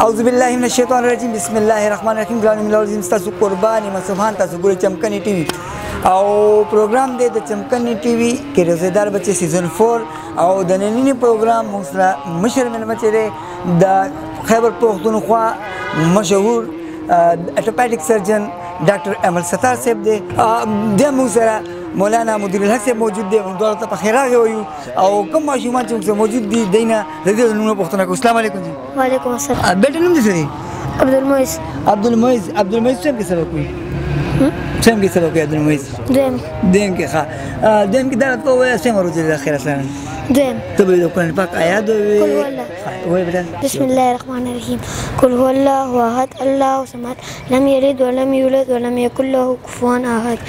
اعوذ بالله من الشیطان الرجیم بسم الله الرحمن الرحیم ګرانو ملګرو تاسو قربان یم سبحان تاسو ګورئ چمکني ټي وي او پروګرام دی د چمکني ټي وي کې روزدار بچي سیزن 4 او د نننی پروګرام موږ سره مشر ملمه چې دی د خیبر پختونخوا مشهور اټوپیډیک سرجن ډاکټر امل ستار صاحب دی د موږ سره مولانا مدیر الحق صاحب موجود دی دوه ته په خیر راغلی وایو او کوم ماشومان چې موجود دي دینه د دې نومونه پوښتنه کوو السلام علیکم جی وعلیکم السلام بیٹه نوم دې څه دی عبدالمعز عبدالمعز څنګه سبق کوي څنګه سبق کوي عبدالمعز دیم کې ښه دیم کې دا ته وایي څنګه ورځي د خیر سره دیم ته به د قرآن پاک آیات وایي بیٹه بسم الله الرحمن الرحیم قل هو الله احد الله الصمد لم یلد ولم یولد ولم یکن له کفوا احد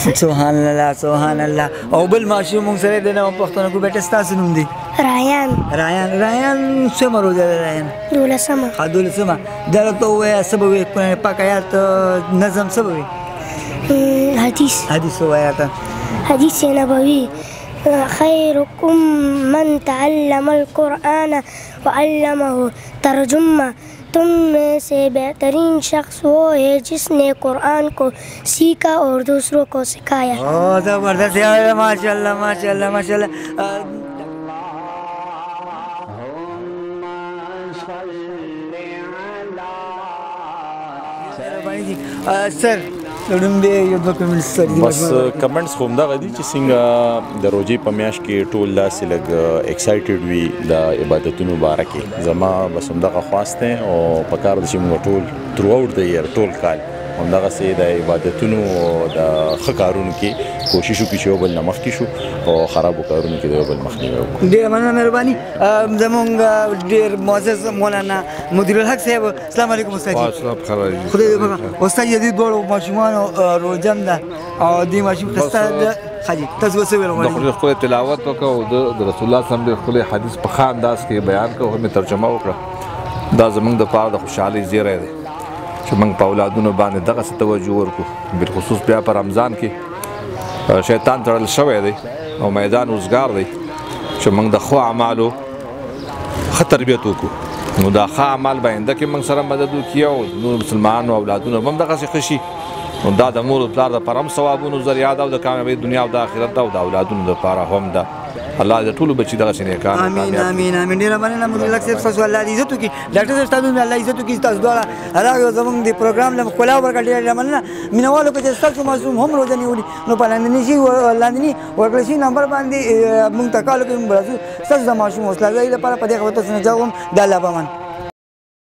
سبحان الله سبحان الله او بل ماشوم موږ سره د نو پښتنو کو بیٹه ستاسو نوم دی رایان څه مرو دی رایان دولسمه دا ته وایي سبب قرآن پاک آیات نظم سبب حدیث آیات حدیث نبوی خیرکم من تعلم القرآن وعلمه ترجمه تم میں سے بہترین شخص وہ ہے جس نے قرآن کو سیکھا اور دوسروں کو سکھایا زبردست ہے ماشاء اللہ ماشاء اللہ ماشاء اللہ سر بس کمنټس خو همدغه دي چې څنګه د روژې په میاشت کې ټول داسې لږ ایکسایټډ وي د عبادتونو باره کې زما بس همدغه خواست دی او په کار ده چې موږ ټول تھرو آوټ د ییر ټول کال همدغسې د عبادتونو او د ښه کارونو کې کوشش وکړو چې یو بل نه مخکې شو او خرابو کارونو کې د یو بل مخنیوی وکړو. ډېره مننه مهرباني زموږ ډېر معزز مولانا مدیر الحق صاحب السلام علیکم استاد جي خدای دې وکړه استاد جي دې دواړو ماشومانو روژه ده او دې ماشوم ښایسته ده حاجي تاسو به څه ویل غواړئ؟ د خپل تلاوت وکړه او د رسول الله صلی الله علیه وسلم خپل حدیث په ښه انداز کې بیان کړه او مې ترجمه وکړه دا زموږ دپاره د خوشحالۍ زیری دی چې موږ په اولادونو باندې دغسې توجه ورکړو بالخصوص بیا په رمضان کې شیطان تړل شوی دی او میدان اوزګار دی چې موږ د ښو اعمالو ښه تربیت وکړو نو دا ښه اعمال به آینده کې موږ سره مدد وکړي او نور مسلمانانو اولادونه به هم دغسې ښه شي نو دا د مور او پلار دپاره هم ثوابونو ذریعه ده او د کامیابۍ دنیا او د آخرت ده او د اولادونو دپاره هم ده الله دې ټولو بچي دغسې نیکان امین امین امین ډېره مننه مدیر الحق صاحب ستاسو الله دې عزت وکړي ډاکټر صاحب ستاسو الله عزت وکړي تاسو دواړه راغلو زموږ د پروګرام له ښکلا ورکړه ډېره مننه مینوالو که چې ستاسو ماشوم هم روژه نیولي نو په لاندني ورکړل شوي نمبر باندې موږ ته کال وکړئ موږ به راځو ستاسو د ماشوم حوصله افزایي لپاره په دې خبره تاسو نه جواب د الله په امان